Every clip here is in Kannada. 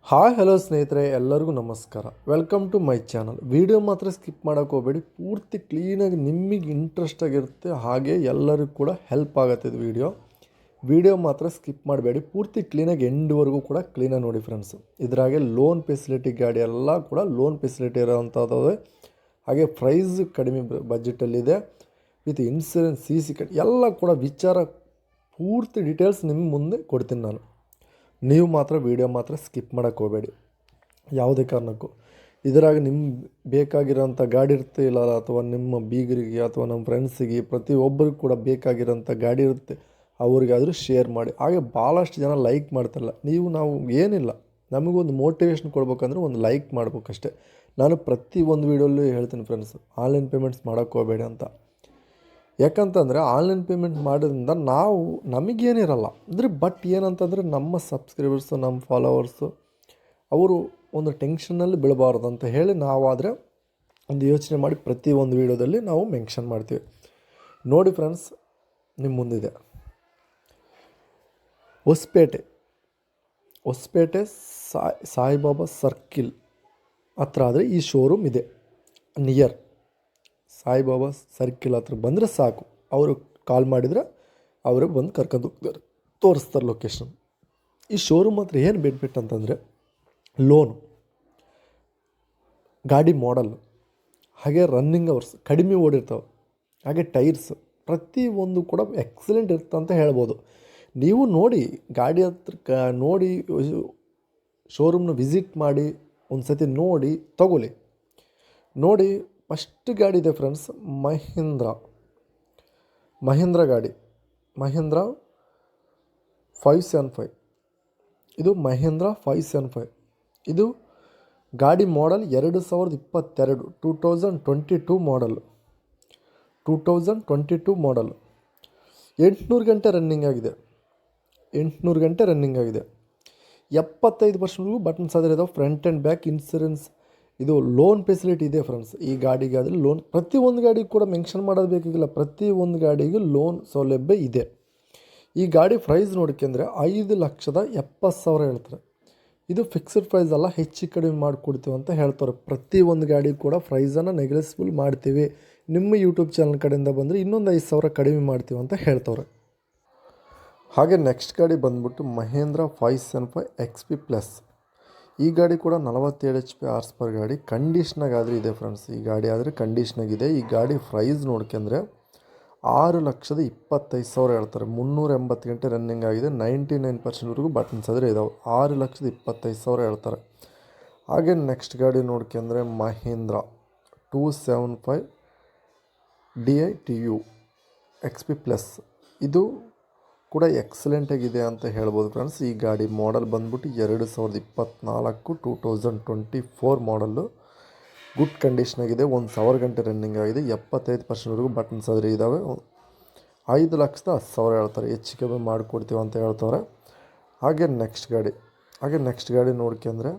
ಹಾಯ್ ಹಲೋ ಸ್ನೇಹಿತರೆ, ಎಲ್ಲರಿಗೂ ನಮಸ್ಕಾರ. Welcome to my channel. Video ಮಾತ್ರ ಸ್ಕಿಪ್ ಮಾಡೋಕ್ಕೆ ಹೋಗಬೇಡಿ. ಪೂರ್ತಿ ಕ್ಲೀನಾಗಿ ನಿಮಗೆ ಇಂಟ್ರೆಸ್ಟ್ ಆಗಿರುತ್ತೆ, ಹಾಗೆ ಎಲ್ಲರಿಗೂ ಕೂಡ ಹೆಲ್ಪ್ ಆಗುತ್ತೆ ಇದು ವಿಡಿಯೋ ಮಾತ್ರ ಸ್ಕಿಪ್ ಮಾಡಬೇಡಿ. ಪೂರ್ತಿ ಕ್ಲೀನಾಗಿ ಎಂಡ್ವರೆಗೂ ಕೂಡ ಕ್ಲೀನಾಗಿ ನೋಡಿ ಫ್ರೆಂಡ್ಸ್. ಇದರಾಗೆ ಲೋನ್ ಫೆಸಿಲಿಟಿ ಗಾಡಿ ಎಲ್ಲ ಕೂಡ ಲೋನ್ ಫೆಸಿಲಿಟಿ ಇರೋವಂಥದ್ದು, ಹಾಗೆ ಪ್ರೈಸ್ ಕಡಿಮೆ ಬಜೆಟಲ್ಲಿದೆ, ವಿತ್ ಇನ್ಸೂರೆನ್ಸ್, CC ಕಾರ್ಡ್ ಎಲ್ಲ ಕೂಡ ವಿಚಾರ ಪೂರ್ತಿ ಡೀಟೇಲ್ಸ್ ನಿಮ್ಮ ಮುಂದೆ ಕೊಡ್ತೀನಿ ನಾನು. ನೀವು ಮಾತ್ರ ವಿಡಿಯೋ ಮಾತ್ರ ಸ್ಕಿಪ್ ಮಾಡೋಕ್ಕೆ ಹೋಗಬೇಡಿ ಯಾವುದೇ ಕಾರಣಕ್ಕೂ. ಇದರಾಗ ನಿಮ್ಗೆ ಬೇಕಾಗಿರೋಂಥ ಗಾಡಿ ಇರುತ್ತೆ ಇಲ್ಲ, ಅಥವಾ ನಿಮ್ಮ ಬೀಗರಿಗೆ ಅಥವಾ ನಮ್ಮ ಫ್ರೆಂಡ್ಸಿಗೆ ಪ್ರತಿಯೊಬ್ಬರಿಗೂ ಕೂಡ ಬೇಕಾಗಿರೋಂಥ ಗಾಡಿ ಇರುತ್ತೆ, ಅವ್ರಿಗಾದರೂ ಶೇರ್ ಮಾಡಿ. ಹಾಗೆ ಭಾಳಷ್ಟು ಜನ ಲೈಕ್ ಮಾಡ್ತಾರಲ್ಲ, ನಾವು ಏನಿಲ್ಲ, ನಮಗೊಂದು ಮೋಟಿವೇಶನ್ ಕೊಡ್ಬೇಕಂದ್ರೆ ಒಂದು ಲೈಕ್ ಮಾಡ್ಬೇಕಷ್ಟೆ. ನಾನು ಪ್ರತಿ ಒಂದು ವೀಡಿಯೋಲ್ಲೂ ಹೇಳ್ತೀನಿ ಫ್ರೆಂಡ್ಸ್, ಆನ್ಲೈನ್ ಪೇಮೆಂಟ್ಸ್ ಮಾಡೋಕ್ಕೆ ಹೋಗಬೇಡಿ ಅಂತ. ಯಾಕಂತಂದರೆ ಆನ್ಲೈನ್ ಪೇಮೆಂಟ್ ಮಾಡೋದ್ರಿಂದ ನಮಗೇನಿರಲ್ಲ ಅಂದರೆ, ಬಟ್ ಏನಂತಂದರೆ ನಮ್ಮ ಸಬ್ಸ್ಕ್ರೈಬರ್ಸು, ನಮ್ಮ ಫಾಲೋವರ್ಸು ಅವರು ಒಂದು ಟೆನ್ಷನ್ನಲ್ಲಿ ಬೀಳಬಾರ್ದು ಅಂತ ಹೇಳಿ ನಾವಾದರೆ ಒಂದು ಯೋಚನೆ ಮಾಡಿ ಪ್ರತಿ ಒಂದು ವೀಡಿಯೋದಲ್ಲಿ ನಾವು ಮೆನ್ಷನ್ ಮಾಡ್ತೀವಿ. ನೋಡಿ ಫ್ರೆಂಡ್ಸ್, ನಿಮ್ಮ ಮುಂದಿದೆ ಹೊಸಪೇಟೆ ಸಾಯಿಬಾಬಾ ಸರ್ಕಿಲ್ ಹತ್ರ ಆದರೆ ಈ ಶೋರೂಮ್ ಇದೆ. ನಿಯರ್ ಸಾಯಿಬಾಬಾ ಸರ್ಕಿಲ್ ಹತ್ರ ಬಂದರೆ ಸಾಕು, ಅವರು ಕಾಲ್ ಮಾಡಿದರೆ ಅವರೇ ಬಂದು ಕರ್ಕೊಂಡು ಹೋಗ್ತಾರೆ, ತೋರಿಸ್ತಾರೆ ಲೊಕೇಶನ್. ಈ ಶೋರೂಮ್ ಹತ್ರ ಏನು ಬೆನಿಫಿಟ್ ಅಂತಂದರೆ, ಲೋನು, ಗಾಡಿ ಮಾಡಲ್ಲು, ಹಾಗೆ ರನ್ನಿಂಗ್ ಅವರ್ಸ್ ಕಡಿಮೆ ಓಡಿರ್ತಾವೆ, ಹಾಗೆ ಟೈರ್ಸ್ ಪ್ರತಿಯೊಂದು ಕೂಡ ಎಕ್ಸಲೆಂಟ್ ಇರುತ್ತೆ ಅಂತ ಹೇಳ್ಬೋದು. ನೀವು ನೋಡಿ, ಗಾಡಿ ಹತ್ರ ನೋಡಿ, ಶೋರೂಮ್ನ ವಿಸಿಟ್ ಮಾಡಿ, ಒಂದು ಸತಿ ನೋಡಿ ತಗೊಳ್ಳಿ. ನೋಡಿ, ಫಸ್ಟ್ ಗಾಡಿ ಇದೆ ಫ್ರೆಂಡ್ಸ್, ಮಹೀಂದ್ರ ಗಾಡಿ, ಮಹೀಂದ್ರ 575. ಇದು ಮಹೀಂದ್ರ 575. ಇದು ಗಾಡಿ ಮಾಡಲ್ 2022, 2022 ಮಾಡಲ್, 800 ಗಂಟೆ ರನ್ನಿಂಗ್ ಆಗಿದೆ. 75% ಬಟನ್ಸ್ ಆದರೆ ಇದಾವೆ. ಫ್ರಂಟ್ ಆ್ಯಂಡ್ ಬ್ಯಾಕ್ ಇನ್ಸೂರೆನ್ಸ್, ಇದು ಲೋನ್ ಫೆಸಿಲಿಟಿ ಇದೆ ಫ್ರೆಂಡ್ಸ್. ಈ ಗಾಡಿಗೆ ಆದರೆ ಲೋನ್, ಪ್ರತಿಯೊಂದು ಗಾಡಿಗೆ ಕೂಡ ಮೆನ್ಷನ್ ಮಾಡೋದು ಬೇಕಾಗಿಲ್ಲ, ಪ್ರತಿಯೊಂದು ಗಾಡಿಗೂ ಲೋನ್ ಸೌಲಭ್ಯ ಇದೆ. ಈ ಗಾಡಿ ಪ್ರೈಸ್ ನೋಡ್ಕೊಂಡ್ರೆ 5,70,000 ಹೇಳ್ತಾರೆ. ಇದು ಫಿಕ್ಸ್ಡ್ ಪ್ರೈಸ್ ಅಲ್ಲ, ಹೆಚ್ಚು ಕಡಿಮೆ ಮಾಡಿಕೊಡ್ತೀವಿ ಅಂತ ಹೇಳ್ತಾರೆ. ಪ್ರತಿಯೊಂದು ಗಾಡಿ ಕೂಡ ಪ್ರೈಸನ್ನು ನೆಗ್ಲೆಸಿಬಲ್ ಮಾಡ್ತೀವಿ, ನಿಮ್ಮ ಯೂಟ್ಯೂಬ್ ಚಾನಲ್ ಕಡೆಯಿಂದ ಬಂದರೆ ಇನ್ನೊಂದು 5,000 ಕಡಿಮೆ ಮಾಡ್ತೀವಿ ಅಂತ ಹೇಳ್ತವ್ರೆ. ಹಾಗೆ ನೆಕ್ಸ್ಟ್ ಗಾಡಿ ಬಂದ್ಬಿಟ್ಟು ಮಹೇಂದ್ರ 575 XP ಪ್ಲಸ್. ಈ ಗಾಡಿ ಕೂಡ 47 HP ಹಾರ್ಸ್ ಪರ್ ಗಾಡಿ, ಕಂಡೀಷ್ನಾಗಾದರೆ ಇದೆ ಫ್ರೆಂಡ್ಸ್. ಈ ಗಾಡಿ ಆದರೆ ಕಂಡೀಷ್ನಾಗಿದೆ. ಈ ಗಾಡಿ ಪ್ರೈಸ್ ನೋಡ್ಕೊಂಡ್ರೆ 6,25,000 ಹೇಳ್ತಾರೆ. 380 ಗಂಟೆ ರನ್ನಿಂಗ್ ಆಗಿದೆ, 99%ವರೆಗೂ ಬಟನ್ಸ್ ಆದರೆ ಇದಾವೆ. 6,25,000 ಹೇಳ್ತಾರೆ. ಹಾಗೆ ನೆಕ್ಸ್ಟ್ ಗಾಡಿ ನೋಡ್ಕೊಂಡ್ರೆ ಮಹೀಂದ್ರ 275 DI-TU XP ಪ್ಲಸ್. ಇದು ಕೂಡ ಎಕ್ಸಲೆಂಟಾಗಿದೆ ಅಂತ ಹೇಳ್ಬೋದು ಫ್ರೆಂಡ್ಸ್. ಈ ಗಾಡಿ ಮಾಡಲ್ ಬಂದ್ಬಿಟ್ಟು 2024, 2024 ಮಾಡಲ್ಲು. ಗುಡ್ ಕಂಡೀಷನಾಗಿದೆ, 1,000 ಗಂಟೆ ರನ್ನಿಂಗ್ ಆಗಿದೆ, 75%ವರೆಗೂ ಬಟನ್ಸ್ ಆದರೆ ಇದ್ದಾವೆ. 5,10,000 ಹೇಳ್ತಾರೆ, ಹೆಚ್ಚು ಕಮ್ಮಿ ಮಾಡಿಕೊಡ್ತೀವಿ ಅಂತ ಹೇಳ್ತಾರೆ. ಹಾಗೆ ನೆಕ್ಸ್ಟ್ ಗಾಡಿ ನೋಡ್ಕೊಂಡ್ರೆ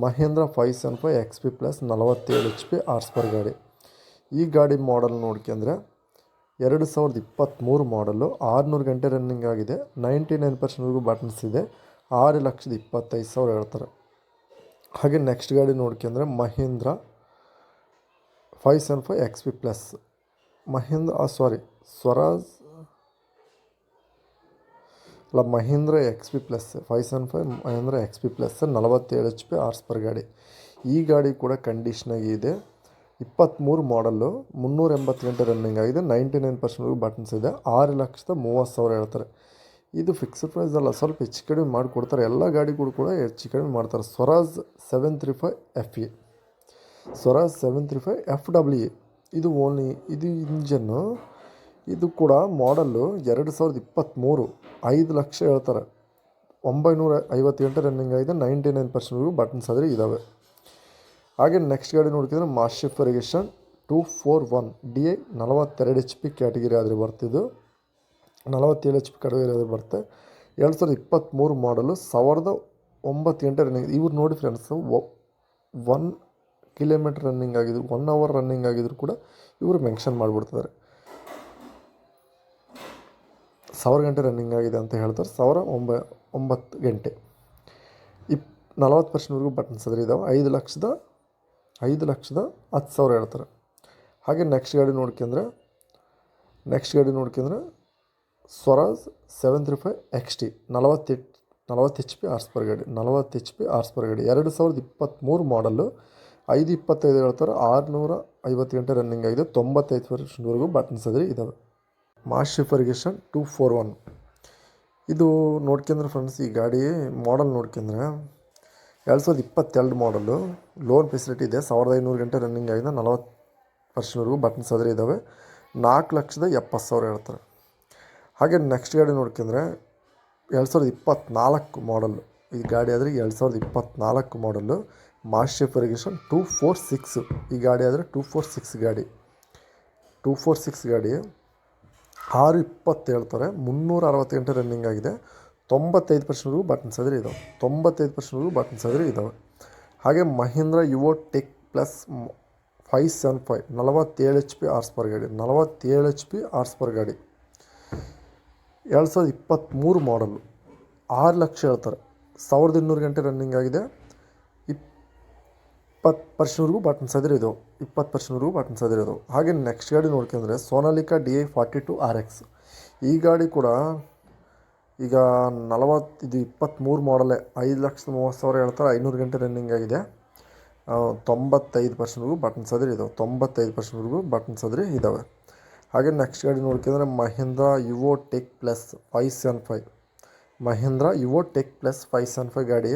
Mahindra 575 XP plus, 47 HP horse power ಗಾಡಿ. ಈ ಗಾಡಿ ಮಾಡಲ್ ನೋಡ್ಕೊಂಡ್ರೆ 2023 ಮಾಡಲ್ಲು, 600 ಗಂಟೆ ರನ್ನಿಂಗ್ ಆಗಿದೆ, 99%ವರೆಗೂ ಬಟನ್ಸ್ ಇದೆ, 6,25,000 ಹೇಳ್ತಾರೆ. ಹಾಗೆ ನೆಕ್ಸ್ಟ್ ಗಾಡಿ ನೋಡ್ಕೊಂಡ್ರೆ Mahindra 575 XP plus, Mahindra XP plus 575 Mahindra XP plus, 47 HP horse power ಗಾಡಿ. ಈ ಗಾಡಿ ಕೂಡ ಕಂಡೀಷ್ನಾಗಿದೆ. 23 ಮಾಡಲ್ಲು, 380 ಗಂಟೆ ರನ್ನಿಂಗ್ ಆಗಿದೆ, 99%ವರೆಗೂ ಬಟನ್ಸ್ ಇದೆ, 6,30,000 ಹೇಳ್ತಾರೆ. ಇದು ಫಿಕ್ಸ್ಡ್ ಪ್ರೈಸ್ ಅಲ್ಲ, ಸ್ವಲ್ಪ ಹೆಚ್ಚು ಕಡಿಮೆ ಮಾಡಿಕೊಡ್ತಾರೆ. ಎಲ್ಲ ಗಾಡಿಗಳು ಕೂಡ ಹೆಚ್ಚು ಕಡಿಮೆ ಮಾಡ್ತಾರೆ. ಸ್ವರಾಜ್ 735 FE ಇದು ಓನ್ಲಿ, ಇದು ಇಂಜನ್ನು. ಇದು ಕೂಡ ಮಾಡಲ್ಲು 2023, 5,00,000 ಹೇಳ್ತಾರೆ. 950 ಗಂಟೆ ರನ್ನಿಂಗ್ ಆಗಿದೆ, 99%ವರೆಗೂ ಬಟನ್ಸ್ ಆದರೆ ಇದ್ದಾವೆ. ಹಾಗೆ ನೆಕ್ಸ್ಟ್ ಗಾಡಿ ನೋಡ್ತಿದ್ರೆ ಮಾಸ್ಟರ್ ಫರ್ಗೇಷನ್ 241 DI 42 HP ಕ್ಯಾಟಗಿರಿ ಆದರೆ ಬರ್ತಿದ್ದು, 47 HP ಕ್ಯಾಟಗಿರಿ ಆದರೆ ಬರುತ್ತೆ. 2023 ಮಾಡಲು, 1,009 ಗಂಟೆ ರನ್ನಿಂಗ್. ಇವ್ರು ನೋಡಿ ಫ್ರೆಂಡ್ಸು, 1 ಕಿಲೋಮೀಟ್ರ್ ರನ್ನಿಂಗ್ ಆಗಿದ್ರು, 1 ಅವರ್ ರನ್ನಿಂಗ್ ಆಗಿದ್ರು ಕೂಡ ಇವರು ಮೆನ್ಷನ್ ಮಾಡಿಬಿಡ್ತಿದ್ದಾರೆ. 1,000 ಗಂಟೆ ರನ್ನಿಂಗ್ ಆಗಿದೆ ಅಂತ ಹೇಳ್ತಾರೆ. 1,009 ಗಂಟೆ. 40%ವರೆಗೂ ಬಟನ್ಸ್ ಅದ್ರ ಇದ್ದಾವೆ. 5,10,000 ಹೇಳ್ತಾರೆ. ಹಾಗೆ ನೆಕ್ಸ್ಟ್ ಗಾಡಿ ನೋಡ್ಕೊಂಡ್ರೆ Swaraj 735 XT 40 HP horse power ಗಾಡಿ 2023 ಮಾಡಲ್ಲು. 5,25 ಹೇಳ್ತಾರೆ. 650 ಗಂಟೆ ರನ್ನಿಂಗ್ ಆಗಿದೆ. 95%ವರೆಗೂ ಬಟನ್ಸ್ ಅದ್ರಿ ಇದ್ದಾವೆ. ಮಾಸ್ಟರ್ ಫರ್ಗೇಷನ್ 241 ಇದು ನೋಡ್ಕೊಂಡ್ರೆ ಫ್ರೆಂಡ್ಸ್, ಈ ಗಾಡಿ ಮಾಡಲ್ ನೋಡ್ಕೊಂಡ್ರೆ 2022 ಮಾಡಲ್ಲು. ಲೋನ್ ಫೆಸಿಲಿಟಿ ಇದೆ. 1,500 ಗಂಟೆ ರನ್ನಿಂಗ್ ಆಗಿದೆ. 40%ವರೆಗೂ ಬಟನ್ಸ್ ಅದ್ರಿ ಇದ್ದಾವೆ. 4,70,000 ಹೇಳ್ತಾರೆ. ಹಾಗೆ ನೆಕ್ಸ್ಟ್ ಗಾಡಿ ನೋಡ್ಕೊಂಡ್ರೆ 2024 ಮಾಡಲ್ಲು. ಈ ಗಾಡಿ ಆದರೆ 2024 ಮಾಡಲ್ಲು. ಮಾಸ್ಟರ್ ಫರ್ಗೇಷನ್ 246 ಈ ಗಾಡಿ ಆದರೆ 246 ಗಾಡಿ 620 ಹೇಳ್ತಾರೆ. 360 ಗಂಟೆ ರನ್ನಿಂಗ್ ಆಗಿದೆ. 95%ವರೆಗೂ ಬಟನ್ಸ್ ಅದ್ರಿ ಇದ್ದಾವೆ. 95%ವರೆಗೂ ಬಟನ್ಸ್ ಅದ್ರಿ ಇದ್ದಾವೆ. ಹಾಗೆ Mahindra Yuvo tech plus 575 47 HP horse power ಗಾಡಿ 47 HP ಹಾರ್ಸ್ ಪರ್ ಗಾಡಿ 2023 ಮಾಡಲ್ಲು. 6 ಲಕ್ಷ ಹೇಳ್ತಾರೆ. 1,200 ಗಂಟೆ ರನ್ನಿಂಗ್ ಆಗಿದೆ. 20%ವರೆಗೂ ಬಟನ್ಸ್ ಅದ್ರ ಇದಾವೆ. 20%ವರೆಗೂ ಬಟನ್ಸ್ ಅದ್ರ ಇದಾವೆ. ಹಾಗೆ ನೆಕ್ಸ್ಟ್ ಗಾಡಿ ನೋಡ್ಕೊಂಡ್ರೆ ಸೋನಾಲಿಕಾ DI42 RX ಈ ಗಾಡಿ ಕೂಡ ಈಗ 23 ಮಾಡಲೇ 5,30,000 ಹೇಳ್ತಾರೆ. 500 ಗಂಟೆ ರನ್ನಿಂಗ್ ಆಗಿದೆ. 95%ವರೆಗೂ ಬಟನ್ಸ್ ಅದ್ರ ಇದಾವೆ. 95%ವರೆಗೂ ಬಟನ್ಸ್ ಅದ್ರ ಇದ್ದಾವೆ. ಹಾಗೆ ನೆಕ್ಸ್ಟ್ ಗಾಡಿ ನೋಡ್ಕೊಂಡ್ರೆ ಮಹೀಂದ್ರ ಯುವೋ ಟೆಕ್ ಪ್ಲಸ್ 575 ಗಾಡಿ.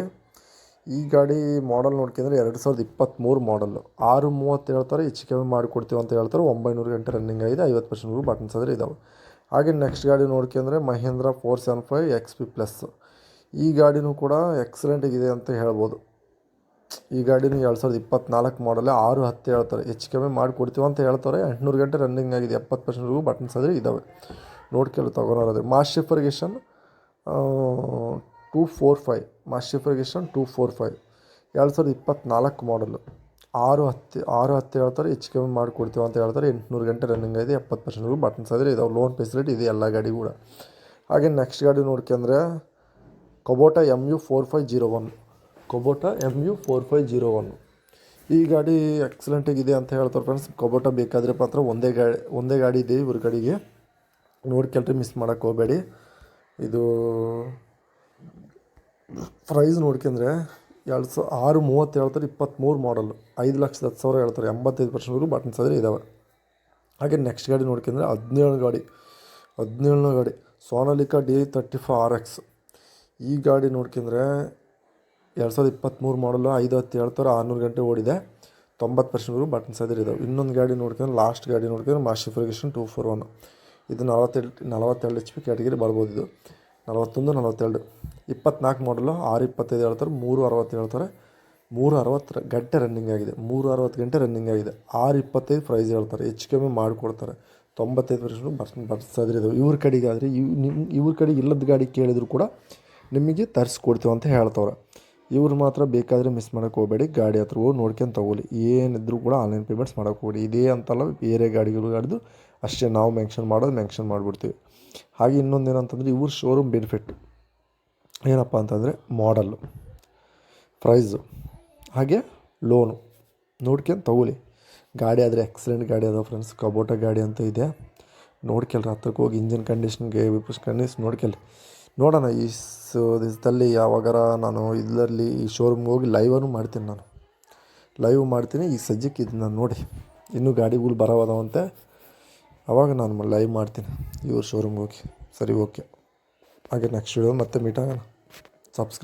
ಈ ಗಾಡಿ ಮಾಡಲ್ ನೋಡ್ಕೊಂಡ್ರೆ 2023 ಮಾಡಲ್ಲು. 630 ಹೇಳ್ತಾರೆ. ಹೆಚ್ಚು ಕಮ್ಮಿ ಮಾಡಿಕೊಡ್ತೀವಿ ಅಂತ ಹೇಳ್ತಾರೆ. 900 ಗಂಟೆ ರನ್ನಿಂಗ್ ಆಗಿದೆ. 50%ವರೆಗೂ ಬಟನ್ಸ್ ಅದ್ರ ಇದ್ದಾವೆ. ಹಾಗೆ ನೆಕ್ಸ್ಟ್ ಗಾಡಿ ನೋಡ್ಕೊಂಡ್ರೆ ಮಹೀಂದ್ರ 475 XP ಪ್ಲಸ್ ಈ ಗಾಡಿನೂ ಕೂಡ ಎಕ್ಸಲೆಂಟಾಗಿದೆ ಅಂತ ಹೇಳ್ಬೋದು. ಈ ಗಾಡಿನೂ 2024 ಮಾಡಲ್ಲೇ 610 ಹೇಳ್ತಾರೆ. ಹೆಚ್ಚು ಕಮ್ಮಿ ಮಾಡಿಕೊಡ್ತೀವಿ ಅಂತ ಹೇಳ್ತಾರೆ. 800 ಗಂಟೆ ರನ್ನಿಂಗ್ ಆಗಿದೆ. 70%ವರೆಗೂ ಬಟನ್ಸ್ ಅದ್ರ ಇದ್ದಾವೆ. ನೋಡ್ಕೊಳ್ಳಿ ತೊಗೊಳೋದು. ಮಾಸ್ಟರ್ ಫರ್ಗೇಷನ್ 245 2024 ಮಾಡಲ್ಲು. 610 ಹೇಳ್ತಾರೆ. ಹೆಚ್ಚು ಕಮ್ಮಿ ಮಾಡಿಕೊಡ್ತೀವಿ ಅಂತ ಹೇಳ್ತಾರೆ. 800 ಗಂಟೆ ರನ್ನಿಂಗ್ ಆಗಿದೆ. 70%ವರೆಗೂ ಬಟನ್ಸ್ ಅದ್ರ ಇದಾವೆ. ಲೋನ್ ಫೆಸಿಲಿಟಿ ಇದೆ ಎಲ್ಲ ಗಾಡಿ ಕೂಡ. ಹಾಗೆ ನೆಕ್ಸ್ಟ್ ಗಾಡಿ ನೋಡ್ಕೊಂಡ್ರೆ ಕೊಬೋಟಾ MU4501 ಈ ಗಾಡಿ ಎಕ್ಸಲೆಂಟಾಗಿದೆ ಅಂತ ಹೇಳ್ತಾರೆ ಫ್ರೆಂಡ್ಸ್. ಕೊಬೋಟಾ ಬೇಕಾದರೆ ಮಾತ್ರ ಒಂದೇ ಗಾಡಿ ಇದೆ ಇವ್ರ ಗಾಡಿಗೆ. ನೋಡ್ಕೊಳ್ರಿ, ಮಿಸ್ ಮಾಡೋಕ್ಕೆ ಹೋಗಬೇಡಿ. ಇದು ಪ್ರೈಸ್ ನೋಡ್ಕೊಂಡ್ರೆ 630 ಹೇಳ್ತಾರೆ. 23 ಮಾಡಲ್ಲು. 5,10,000 ಹೇಳ್ತಾರೆ. 85%ವರೆಗೂ ಬಟನ್ಸ್ ಅದ್ರ ಇದ್ದಾವೆ. ಹಾಗೆ ನೆಕ್ಸ್ಟ್ ಗಾಡಿ ನೋಡ್ಕೊಂಡ್ರೆ 17ನೇ ಗಾಡಿ ಸೋನಾಲಿಕಾ DI35 RX ಈ ಗಾಡಿ ನೋಡ್ಕೊಂಡ್ರೆ 2023 ಮಾಡಲ್ಲು. 510 ಹೇಳ್ತಾರೆ. 600 ಗಂಟೆ ಓಡಿದೆ. 90%ವರೆಗೂ ಬಟನ್ಸ್ ಅದ್ರ ಇದ್ದಾವೆ. ಇನ್ನೊಂದು ಗಾಡಿ ನೋಡ್ಕೊಂಡ್ರೆ ಲಾಸ್ಟ್ ಗಾಡಿ ನೋಡ್ಕೊಂಡ್ರೆ ಮಾಸ್ಟರ್ ಫರ್ಗೇಷನ್ 241 ಇದು 42 HP ಕ್ಯಾಟಗಿರಿ ಬರ್ಬೋದು. ಇದು 41 42 24 ಮಾಡಲ್ಲು. 625 ಹೇಳ್ತಾರೆ. 360 ಹೇಳ್ತಾರೆ. 360 ಗಂಟೆ ರನ್ನಿಂಗ್ ಆಗಿದೆ. 625 ಪ್ರೈಸ್ ಹೇಳ್ತಾರೆ. ಹೆಚ್ಚು ಕಮ್ಮಿ ಮಾಡಿಕೊಡ್ತಾರೆ. 95% ಬಟನ್ಸ್ ಅದ್ರ ಇದ್ದಾವೆ. ಇವ್ರ ಕಡೆಗೆ ಆದರೆ ಇವ್ರ ಕಡೆಗೆ ಇಲ್ಲದ ಗಾಡಿ ಕೇಳಿದ್ರು ಕೂಡ ನಿಮಗೆ ತರಿಸ್ಕೊಡ್ತೀವಿ ಅಂತ ಹೇಳ್ತವ್ರೆ. ಇವ್ರು ಮಾತ್ರ ಬೇಕಾದರೆ ಮಿಸ್ ಮಾಡೋಕ್ಕೆ ಹೋಗಬೇಡಿ. ಗಾಡಿ ಹತ್ರ ಹೋಗಿ ನೋಡ್ಕೊಂಡು ತೊಗೊಳ್ಳಿ. ಏನಿದ್ರು ಕೂಡ ಆನ್ಲೈನ್ ಪೇಮೆಂಟ್ಸ್ ಮಾಡೋಕ್ಕೆ ಹೋಗಬೇಡಿ. ಇದೇ ಅಂತಲ್ಲ, ಬೇರೆ ಗಾಡಿಗಳು ಅಷ್ಟೇ ನಾವು ಮೆನ್ಷನ್ ಮಾಡಿಬಿಡ್ತೀವಿ. ಹಾಗೆ ಇನ್ನೊಂದು ಏನಂತಂದರೆ ಇವ್ರ ಶೋರೂಮ್ ಬೆನಿಫಿಟ್ ಏನಪ್ಪ ಅಂತಂದರೆ ಮಾಡಲ್ಲು, ಪ್ರೈಸು, ಹಾಗೆ ಲೋನು ನೋಡ್ಕೊಂಡು ತೊಗೊಳ್ಳಿ. ಗಾಡಿ ಆದರೆ ಎಕ್ಸಲೆಂಟ್ ಗಾಡಿ ಅದಾವೆ ಫ್ರೆಂಡ್ಸ್. ಕಬೋಟಾ ಗಾಡಿ ಅಂತ ಇದೆ. ನೋಡ್ಕೊಳ್ರಿ, ಹತ್ರಕ್ಕೆ ಹೋಗಿ ಇಂಜಿನ್ ಕಂಡೀಷನ್ಗೆ ನೋಡ್ಕೊಳ್ರಿ. ನೋಡೋಣ ಈ ದಿವಸದಲ್ಲಿ ಯಾವಾಗಾರ ನಾನು ಇದರಲ್ಲಿ ಈ ಶೋರೂಮ್ಗೆ ಹೋಗಿ ಲೈವನ್ನು ಮಾಡ್ತೀನಿ. ಈ ಸದ್ಯಕ್ಕೆ ಇದನ್ನ ನೋಡಿ, ಇನ್ನೂ ಗಾಡಿಗಳು ಬರೋದಾವಂತೆ. ಆವಾಗ ನಾನು ಲೈವ್ ಮಾಡ್ತೀನಿ ಇವ್ರ ಶೋರೂಮ್ಗೆ ಹೋಗಿ. ಸರಿ, ಓಕೆ. ಹಾಗೆ ನೆಕ್ಸ್ಟ್ ವಿಡಿಯೋ ಮತ್ತೆ ಮೀಟ್ ಆಗೋಣ. ಸಬ್ಸ್ಕ್ರೈಬ್